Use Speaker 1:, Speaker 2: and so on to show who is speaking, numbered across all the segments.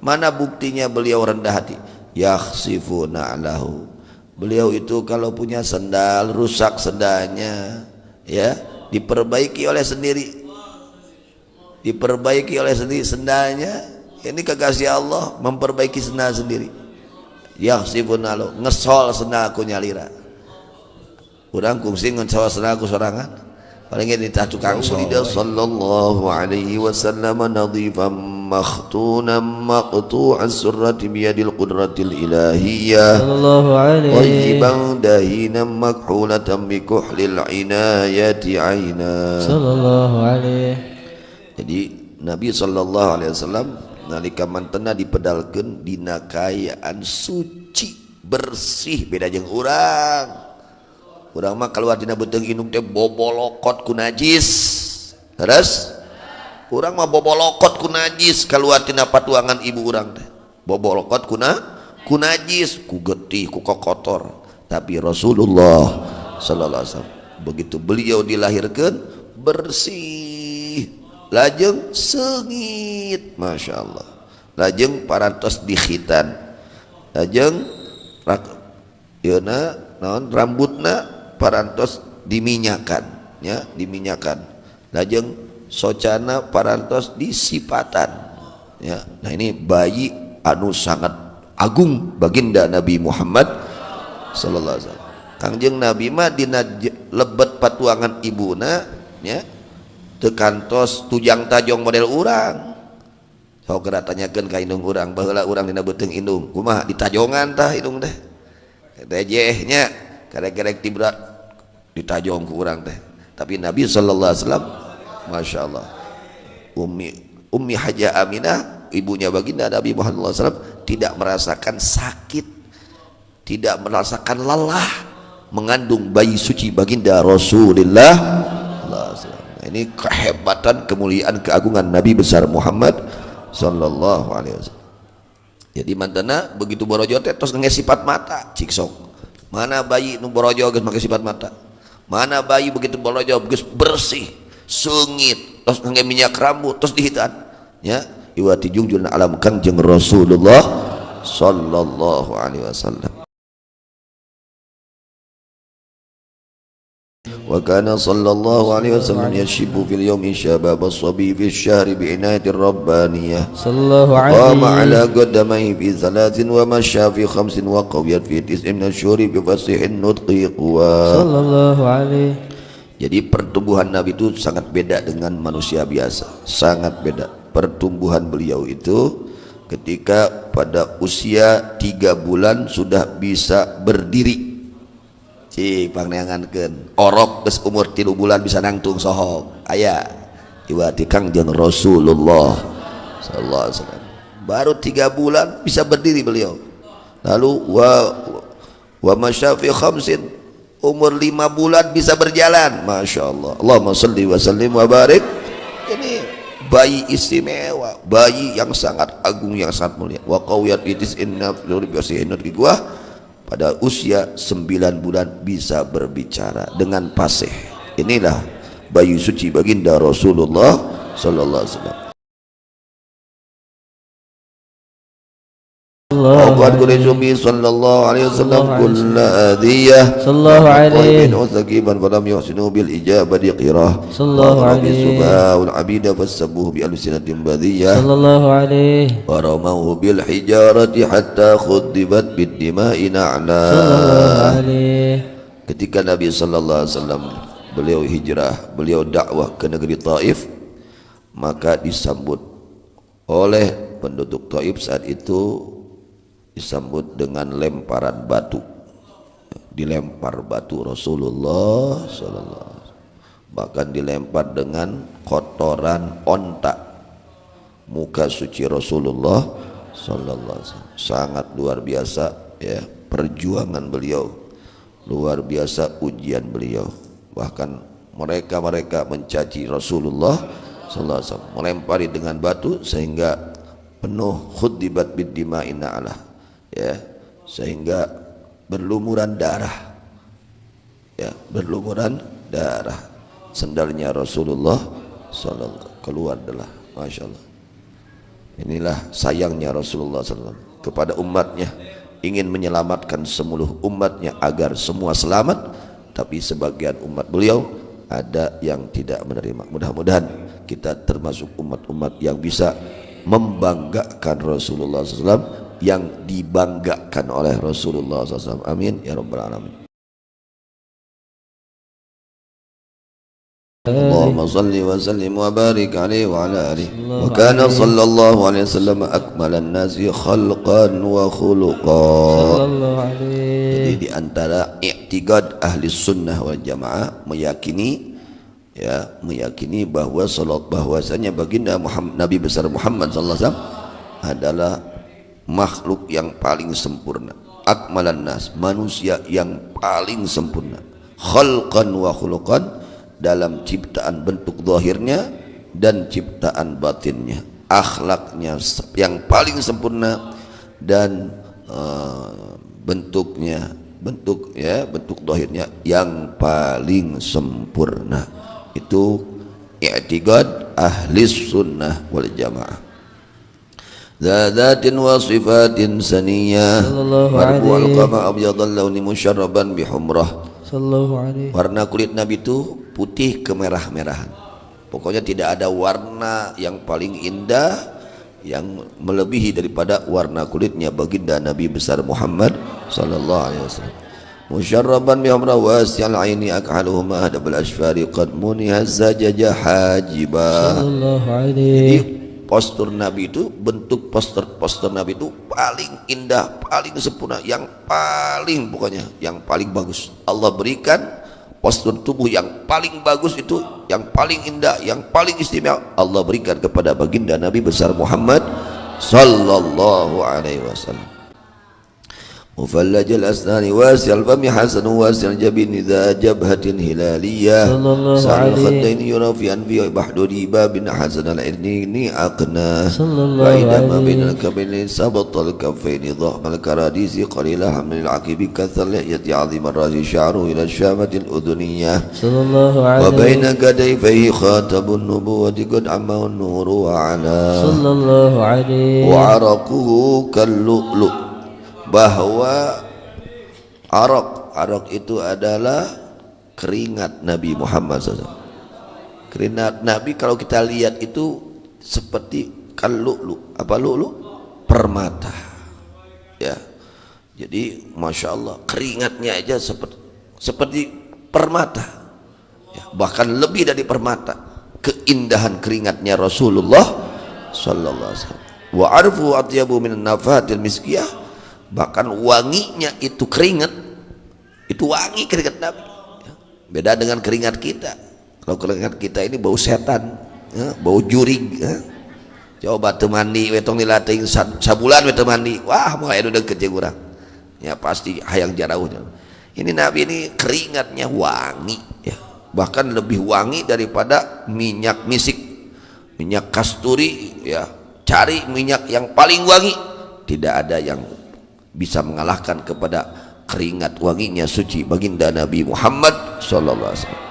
Speaker 1: Mana buktinya beliau rendah hati? Yakhsifu na'lahu. Beliau itu kalau punya sendal rusak sendalnya, ya, diperbaiki oleh sendiri. Diperbaiki oleh sendiri sendalnya. Ini kekasih Allah memperbaiki sendal sendiri. Yakhsifu na'lahu, ngesol sendalku nyalira. Urang kungsi ngesol sendalku sorangan. Paling ini tukang sulida sallallahu alaihi wasallam nadhifan makhtunan maqtu'an surrati biyadil qudratil ilahiyah sallallahu alaihi thayyiban dahinan makhulatan bikuhlil inayati aina sallallahu alaihi. Jadi Nabi sallallahu alaihi wasallam nalika mantena dipedalkeun dina kaayaan suci bersih beda jeung urang. Urang mah keluar dina beuteung indung teh bobolokot ku najis. Terus urang mah bobolokot ku najis keluar dina patuangan ibu urang teh. Bobolokot ku najis, ku getih, ku kotor. Tapi Rasulullah sallallahu alaihi wasallam begitu beliau dilahirkan bersih, lajeng seungit, masya Allah, lajeng parantos dikhitan, lajeng yeuna naon rambutna parantos diminyakan, ya, diminyakan, lajeng socana parantos disipatan, ya. Nah ini bayi anu sangat agung baginda Nabi Muhammad sallallahu alaihi wasallam. Kangjeng Nabi mah dina lebet patuangan ibuna, ya, teu kantos tujang tajong model urang. Sok geura tanyakeun ka indung urang, baheula urang dina beuteung indung kumaha ditajongan tah indung teh, tejehnya karek-karek tibra ditajong ku urang teh. Tapi Nabi sallallahu alaihi wasallam masya Allah, Ummi Hajah Aminah ibunya baginda Nabi Muhammad SAW tidak merasakan sakit, tidak merasakan lelah mengandung bayi suci baginda Rasulullah. Nah, ini kehebatan, kemuliaan, keagungan Nabi besar Muhammad sallallahu alaihi wasallam. Jadi mantena begitu borojo teh tos nge sifat mata cik sok. Mana bayi nu borojo geus make sifat mata? Mana bayi begitu borojo geus bersih, seungit, tos nge minyak rambut, tos dihitan, ya. Iwati jungjun alam Kangjeng Rasulullah sallallahu alaihi wasallam. Wa kana sallallahu alaihi wasallam yashibu fil yawmi shabab as-sabi fi ash-shahr bi inayatir rabbaniyah sallallahu alaihi qama ala qadamaihi fi thalathin wa masya fi khamsin wa qawiyat fi tis'in min ash-shuri bi fasihin nutqi quwa sallallahu alaihi. Jadi pertumbuhan Nabi itu sangat beda dengan manusia biasa, sangat beda. Pertumbuhan beliau itu ketika pada usia 3 bulan sudah bisa berdiri. Cik pangneangankeun orok geus umur 3 bulan bisa nangtung sohok aya iwati Kangjeng Rasulullah sallallahu alaihi wasallam baru 3 bulan bisa berdiri beliau. Lalu wa masyafi khamsin umur 5 bulan bisa berjalan, masya Allah. Allahumma salli wa sallim wa barik. Ini bayi istimewa, bayi yang sangat agung, yang sangat mulia. Wa qawiyat bitis inna fluribasihinut gua pada usia 9 bulan bisa berbicara dengan fasih. Inilah bayi suci baginda Rasulullah sallallahu alaihi wasallam. Waqad qulizumi sallallahu alaihi wasallam kullu adiyah sallallahu alaihi wa sallam wa lam yuhsinu bil ijabati qirah sallallahu alaihi subhanahu abida fasabuhu bi alsinatin badiyah sallallahu alaihi wa ramahu bil hijarati hatta khudibat bid dima'i na'la sallallahu alaihi. Ketika Nabi sallallahu alaihi wasallam beliau hijrah, beliau dakwah ke negeri Taif, maka disambut oleh penduduk Taif saat itu, disambut dengan lemparan batu, dilempar batu Rasulullah sallallahu alaihi wasallam, bahkan dilempar dengan kotoran onta muka suci Rasulullah sallallahu alaihi wasallam. Sangat luar biasa, ya, perjuangan beliau, luar biasa ujian beliau. Bahkan mereka mencaci Rasulullah sallallahu alaihi wasallam, melempari dengan batu sehingga penuh khudibat bid dima'in na'lah, ya, sehingga berlumuran darah, ya, berlumuran darah. Sendalnya Rasulullah sallallahu keluar adalah, masya Allah. Inilah sayangnya Rasulullah SAW kepada umatnya, ingin menyelamatkan seluruh umatnya agar semua selamat, tapi sebagian umat beliau ada yang tidak menerima. Mudah-mudahan kita termasuk umat-umat yang bisa membanggakan Rasulullah SAW, yang dibanggakan oleh Rasulullah SAW. Amin ya rabbal alamin. Allahumma salli wa sallim wa barik alaihi wa ala alihi wa kana sallallahu alaihi wasallam akmalan nasi khalqan wa khuluqan. Jadi di antara i'tiqad ahli sunnah wal jamaah meyakini bahwasanya baginda Muhammad, Nabi besar Muhammad sallallahu alaihi wasallam adalah makhluk yang paling sempurna, akmalan nas, manusia yang paling sempurna, khalqan wa khuluqan, dalam ciptaan bentuk zahirnya dan ciptaan batinnya, akhlaknya yang paling sempurna, dan bentuk zahirnya yang paling sempurna. Itu i'tiqad ahli sunnah wal jamaah. Zadatin wa sifatin saniyah warbu al-qama abyadal launi musyarraban bihumrah. Warna kulit Nabi itu putih kemerah-merahan. Pokoknya tidak ada warna yang paling indah yang melebihi daripada warna kulitnya baginda Nabi besar Muhammad sallallahu alaihi wasallam. Musyarraban bi amra wasi'al aini akhaluhuma hadabal asfari qad muniha zajaja hajiba. Sallallahu alaihi. Jadi postur Nabi itu, bentuk postur Nabi itu paling indah, paling sempurna, yang paling, pokoknya yang paling bagus. Allah berikan postur tubuh yang paling bagus itu, yang paling indah, yang paling istimewa, Allah berikan kepada baginda Nabi besar Muhammad sallallahu alaihi wasallam. Mufallajal asnani wasi'al fami hasan wasi'al jabini dha jabhatin hilaliyah sa'al khaddaini yurafi anfi bahdudi babin hasan al-irnini aqna wa idama binal kabini sabatal kafaini dhahmal karadisi qalila hamlil aqibi kathal lihyati azimar razi sya'ru ila syamatil uduniyah wa baina kadayfaihi khatabun nubuwati qad amma nuru wa ala wa araquhu kallu'lu', bahwa arak itu adalah keringat Nabi Muhammad SAW. Keringat Nabi kalau kita lihat itu seperti kallu'lu, apa lu'lu? Permata. Ya. Jadi masya Allah keringatnya aja seperti permata. Ya, bahkan lebih dari permata. Keindahan keringatnya Rasulullah sallallahu alaihi wasallam. Wa arfu atyabu min nafahatil miskiyah, bahkan wanginya itu keringat, itu wangi keringat Nabi. Beda dengan keringat kita. Kalau keringat kita ini bau setan, bau jurig. Coba teu mandi wetong dilatih sabulan we teu mandi, wah moal anu deukeut jeung urang. Ya pasti hayang jarauh. Ini Nabi ini keringatnya wangi, ya. Bahkan lebih wangi daripada minyak misik, minyak kasturi, ya. Cari minyak yang paling wangi, tidak ada yang bisa mengalahkan kepada keringat wanginya suci baginda Nabi Muhammad sallallahu alaihi wasallam.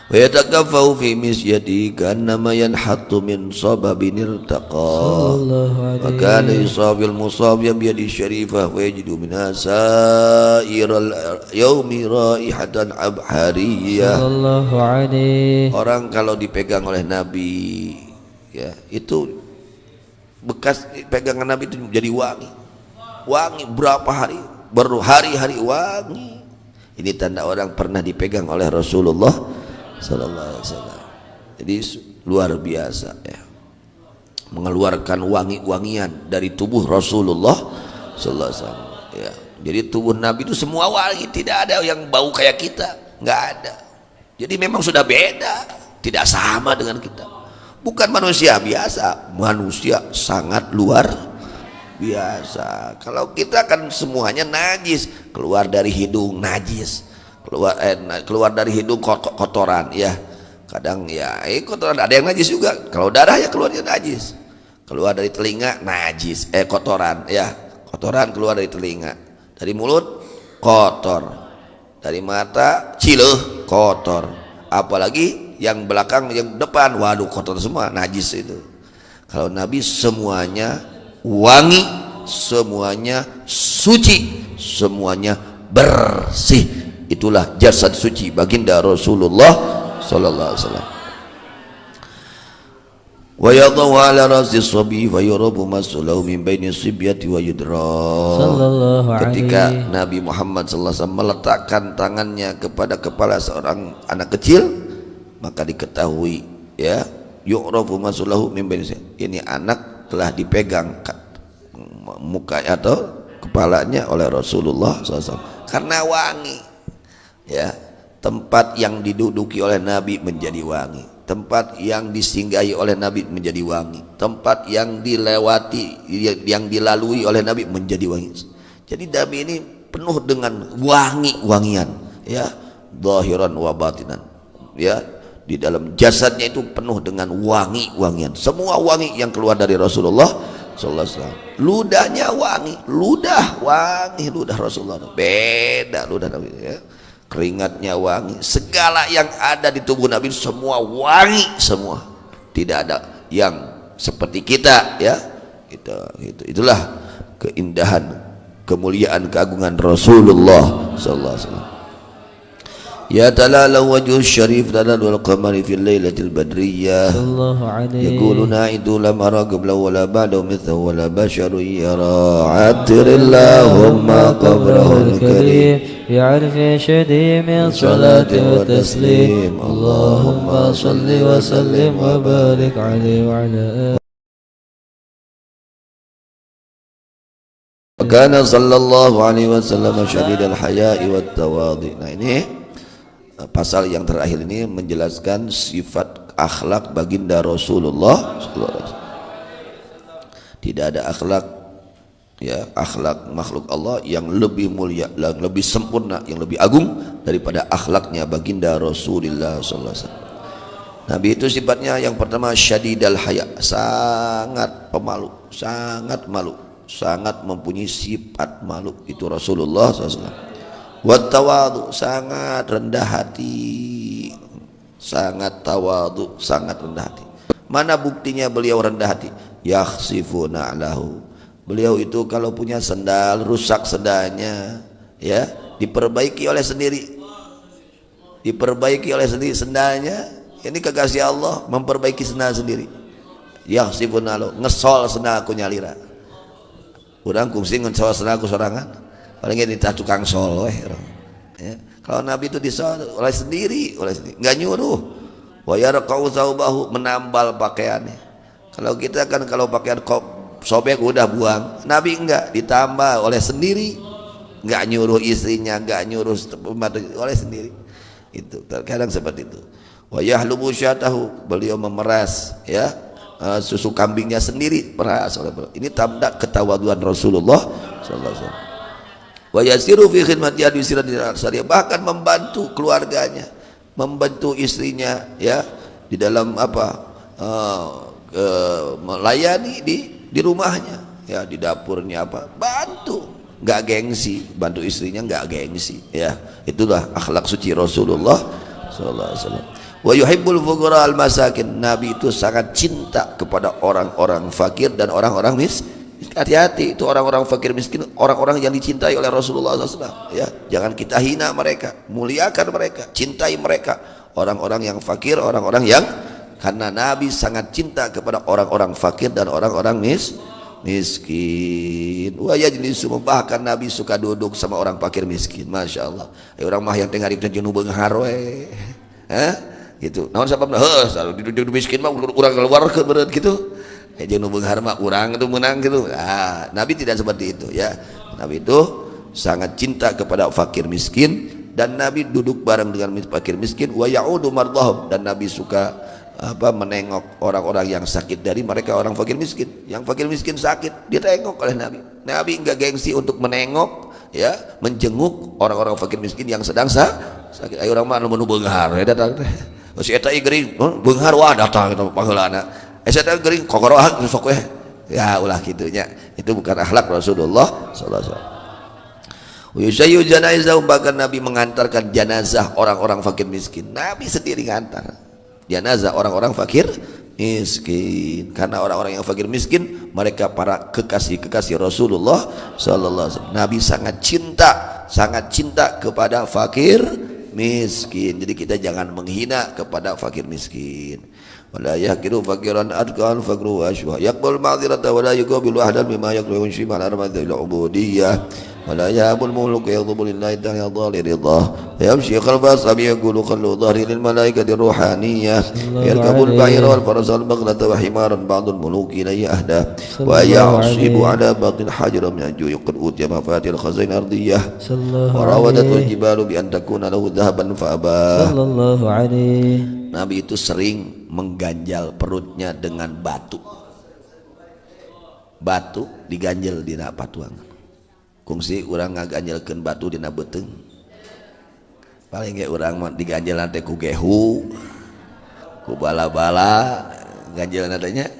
Speaker 1: Wa yatakaffau fi misyati kannama yanhattu min sababin irtaqa wa kana yusabil musab bi yadi syarifah wa yajidu min sairal yaumi raihatan abhariyah. Sallallahu alaihi. Orang kalau dipegang oleh Nabi, ya, itu bekas pegangan Nabi itu jadi wangi. Wangi berapa hari, berhari-hari wangi. Ini tanda orang pernah dipegang oleh Rasulullah sallallahu alaihi wasallam. Jadi luar biasa, ya, mengeluarkan wangi-wangian dari tubuh Rasulullah sallallahu alaihi wasallam, ya. Jadi tubuh Nabi itu semua wangi, tidak ada yang bau kayak kita, nggak ada. Jadi memang sudah beda, tidak sama dengan kita. Bukan manusia biasa, manusia sangat luar biasa. Kalau kita kan semuanya najis, keluar dari hidung najis, keluar dari hidung kotoran, ya. Kadang ya kotoran, ada yang najis juga. Kalau darah ya keluarnya najis. Keluar dari telinga najis, kotoran, ya. Kotoran keluar dari telinga. Dari mulut kotor. Dari mata cileuh kotor. Apalagi yang belakang, yang depan, waduh kotor semua, najis itu. Kalau Nabi semuanya wangi, semuanya suci, semuanya bersih. Itulah jasad suci baginda Rasulullah sallallahu alaihi wasallam. Wa yadhu ala rasi sabi fa yurabu masulahu min baini sibyati wa yudra. Ketika Nabi Muhammad sallallahu alaihi wasallam meletakkan tangannya kepada kepala seorang anak kecil, maka diketahui, ya, yu'rafu masulahu min baini, ini anak telah dipegang mukanya atau kepalanya oleh Rasulullah SAW karena wangi, ya. Tempat yang diduduki oleh Nabi menjadi wangi, tempat yang disinggahi oleh Nabi menjadi wangi, tempat yang dilewati, yang dilalui oleh Nabi menjadi wangi. Jadi Nabi ini penuh dengan wangi-wangian, ya, zahiran wa batinan, ya. Di dalam jasadnya itu penuh dengan wangi-wangian. Semua wangi yang keluar dari Rasulullah sallallahu alaihi wasallam. Ludahnya wangi, ludah wangi, ludah Rasulullah beda ludah Nabi, ya. Keringatnya wangi, segala yang ada di tubuh Nabi semua wangi semua, tidak ada yang seperti kita, ya. Itulah keindahan, kemuliaan, keagungan Rasulullah sallallahu alaihi wasallam. Ya talala wajhu syarif taladul qamari fil lailatil badriyah sallallahu alaihi yaquluna idu lam ara qabla wala ba'da mithlu wala basharu yara atirillahumma qabrahul karim يعرف شدي من صلاة وتسليم اللهم صل وسلم وبارك عليه وعلى آله وكان صلى الله عليه وسلم شديد الحياء والتواضع. Nah, ini pasal yang terakhir ini menjelaskan sifat akhlak baginda Rasulullah. Tidak ada akhlak, ya, akhlak makhluk Allah yang lebih mulia, yang lebih sempurna, yang lebih agung daripada akhlaknya baginda Rasulullah sallallahu alaihi wasallam. Nabi itu sifatnya yang pertama syadidal haya, sangat pemalu, sangat malu, sangat mempunyai sifat malu, itu Rasulullah sallallahu alaihi wasallam. Wat tawadhu, sangat rendah hati, sangat tawadhu, sangat rendah hati. Mana buktinya beliau rendah hati? Yakhsifuna lahu, beliau itu kalau punya sendal rusak sendalnya, ya, diperbaiki oleh sendiri, diperbaiki oleh sendiri sendalnya. Ini kekasih Allah memperbaiki sendal sendiri. Yakhsifuna lahu, ngesol sendalku nyalira, urang kungsi ngesol sendalku sorangan, paling ditah tukang sol weh, ya. Kalau Nabi itu disol oleh sendiri, nggak nyuruh. Wa yarqau thawbahu, menambal pakaiannya. Kalau kita kan kalau pakaian sobek udah buang, Nabi enggak, ditambah oleh sendiri, enggak nyuruh istrinya, enggak nyuruh pembantu, oleh sendiri. Itu terkadang seperti itu. Wa yahlubu syatahu, beliau memeras, ya, susu kambingnya sendiri, peras oleh beliau. Ini tanda ketawaduan Rasulullah sallallahu alaihi wasallam. Wa yasiru fi khidmati adwisiratil ansariyah, bahkan membantu keluarganya, membantu istrinya, ya, di dalam apa, melayani di rumahnya, ya, di dapurnya apa, bantu, nggak gengsi, bantu istrinya nggak gengsi, ya. Itulah akhlak suci Rasulullah sallallahu alaihi wasallam. Wa yuhibbul fuqara al masakin, Nabi itu sangat cinta kepada orang-orang fakir dan orang-orang miskin. Hati-hati, itu orang-orang fakir miskin, orang-orang yang dicintai oleh Rasulullah SAW, ya. Jangan kita hina mereka, muliakan mereka, cintai mereka, orang-orang yang fakir, orang-orang yang, karena Nabi sangat cinta kepada orang-orang fakir dan orang-orang miskin. Wa yajlisu, bahkan Nabi suka duduk sama orang fakir miskin, masya Allah. Orang mah yang tengah di jenuh benghar we, gitu. Namun sababna duduk miskin mah urang keluar ke berat gitu. Jenuh benghar mah urang itu menang gitu. Nabi tidak seperti itu, ya. Nabi itu sangat cinta kepada fakir miskin, dan Nabi duduk bareng dengan fakir miskin. Wa ya'udu mardahum, dan Nabi suka menengok orang-orang yang sakit dari mereka, orang fakir miskin. Yang fakir miskin sakit ditengok oleh Nabi. Nabi enggak gengsi untuk menengok, ya, menjenguk orang-orang fakir miskin yang sedang sakit. Ayo orang mah nu beunghar datang teh. Si eta gering beunghar wah datang kita paheulana. Saya gering kokorohan sok weh, ya, ulah gitunya. Itu bukan akhlak Rasulullah sallallahu alaihi wasallam. Yusayyu janazah, bahkan Nabi mengantarkan jenazah orang-orang fakir miskin. Nabi sendiri ngantar jenazah orang-orang fakir miskin. Karena orang-orang yang fakir miskin mereka para kekasih-kekasih Rasulullah sallallahu alaihi wasallam. Nabi sangat cinta kepada fakir miskin. Jadi kita jangan menghina kepada fakir miskin. Wala yahqiru fakiran adkan fakru ashwa yaqbal ma'dzirata wala yuqabilu ahdan bima yaqulu shima al-armadil ubudiyah wala yabul muluk yadhubu lillahi ta'ala ridha yamshi khalfa sabi yaqulu khallu dhahri lil malaikati ruhaniyah yarkabul ba'ira wal farasa wal baghlata wa himaran ba'dul muluki la yahda wa ya'sibu ala batil hajar min ajuy qad utiya mafatil khazain ardiyah wa rawadatul jibalu bi an takuna lahu dhahaban fa aba. Sallallahu alaihi. Nabi itu sering mengganjal perutnya dengan batu. Batu diganjal dina patuangan. Kungsi urang ngaganjalkeun batu dina beuteung. Paling ge urang mah diganjal teh ku gehu, ku bala-bala, ganjalan teh.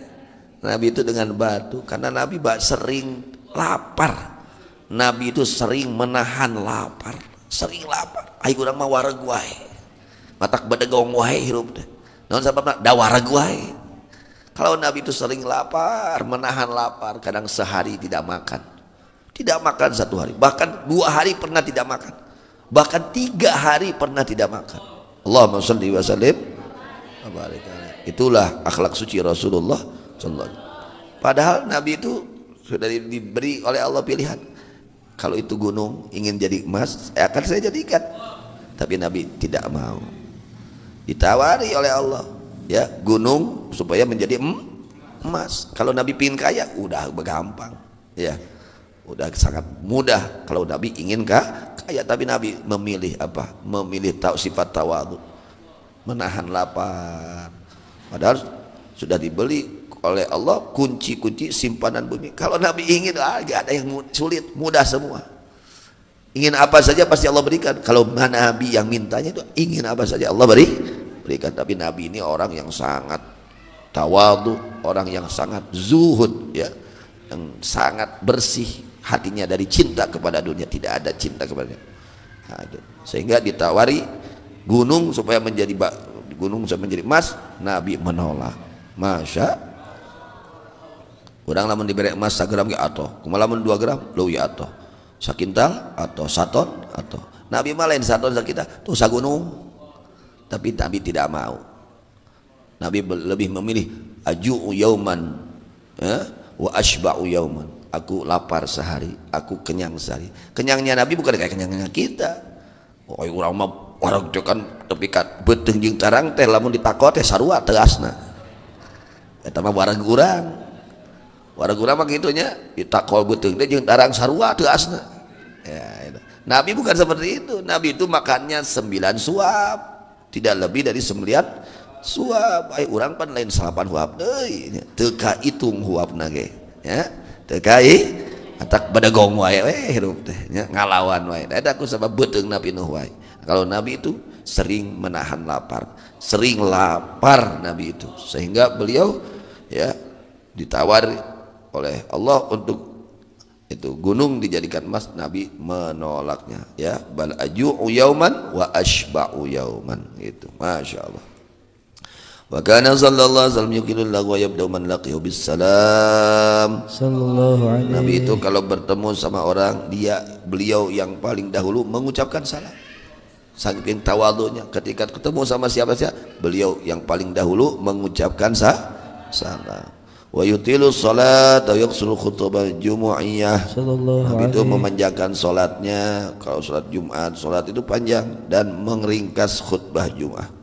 Speaker 1: Nabi itu dengan batu karena Nabi sering lapar. Nabi itu sering menahan lapar, sering lapar. Ai urang mah wareg wae. Matak badegong wae hirup teh. Naon sababna? Da wareg wae. Kalau Nabi itu sering lapar, menahan lapar, kadang sehari tidak makan. Tidak makan 1 hari, bahkan 2 hari pernah tidak makan. Bahkan 3 hari pernah tidak makan. Allahumma shalli wa sallim wa barik alaihi. Itulah akhlak suci Rasulullah sallallahu alaihi wasallam. Padahal Nabi itu sudah diberi oleh Allah pilihan. Kalau itu gunung ingin jadi emas, akan saya jadikan. Tapi Nabi tidak mau. Ditawari oleh Allah ya gunung supaya menjadi emas. Kalau Nabi pingin kaya udah gampang ya, udah sangat mudah. Kalau Nabi ingin kaya, tapi Nabi memilih apa? Memilih sifat tawadhu, menahan lapar. Padahal sudah dibeli oleh Allah kunci-kunci simpanan bumi. Kalau Nabi ingin gak ada yang sulit, mudah semua. Ingin apa saja pasti Allah berikan. Kalau Nabi yang mintanya itu ingin apa saja Allah berikan. Tapi Nabi ini orang yang sangat tawadhu, orang yang sangat zuhud ya, yang sangat bersih hatinya dari cinta kepada dunia, tidak ada cinta kepadanya. Nah, sehingga ditawari gunung supaya menjadi emas, Nabi menolak. Masya orang lamun diberi emas 1 gram ge atoh, kumaha lamun 2 gram leuwih atoh, sakintal atau saton atau Nabi mah lain saton sakintal tuh sagunung. Tapi Nabi tidak mau. Nabi lebih memilih aju'u yauman wa ashba'u yauman. Aku lapar sehari, aku kenyang sehari. Kenyangnya Nabi bukan kayak kenyangnya kita. Oh, urang mah wareg teh kan tepi ka beuteung jeung tarang teh lamun ditakot teh sarua tegasna. Eta mah wareg urang. Wareg urang mah kitu nya ditakol beuteung teh jeung tarang sarua tegasna. Ya, itu. Nabi bukan seperti itu. Nabi itu makannya 9 suap. Tidak lebih dari 9 suap. Ai urang pan lain 8 huap deui nya. Teu kahitung huapna ge ya. Teu kai atak badagong wae hirup teh nya ngalawan wae. Eta ku sabab beuteung Nabi Nuh wae. Kalau Nabi itu sering menahan lapar, sering lapar Nabi itu, sehingga beliau ya ditawari oleh Allah untuk itu gunung dijadikan emas. Nabi menolaknya ya, bal aju'u yauman wa ashba'u yauman itu. Masya Allah. Wa kana sallallahu alaihi wasallam yuqilul lahu wa yabda'u man laqiyahu bis salam. Sallallahu alaihi. Nabi itu kalau bertemu sama orang, beliau yang paling dahulu mengucapkan salam. Saking tawadhunya, ketika ketemu sama siapa-siapa beliau yang paling dahulu mengucapkan salam. Wa yutilu salat wa yaqsuru khutbah jumu'iyah. Nabi itu memanjangkan salatnya. Kalau salat Jumat, salat itu panjang dan meringkas khutbah Jumat.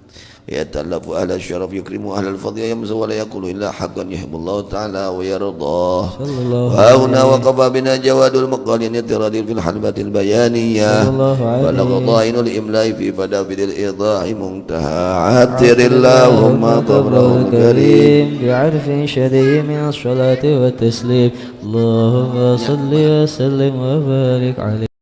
Speaker 1: Yatalafu ahla syaraf yukrimu ahla al-fadhiyah yamzu wa la yaqulu illa haqqan yuhibbullahu ta'ala wa yardah. Wa huna wa qaba bina jawadul maqalin yatiradil fil halbatil bayaniyah wa laqadainul imla'i fi fadafidil idahi muntaha atirillahumma qabrahul karim bi'arfin syadiyy min as-salati wa taslim. Allahumma salli wa sallim wa barik alaihi.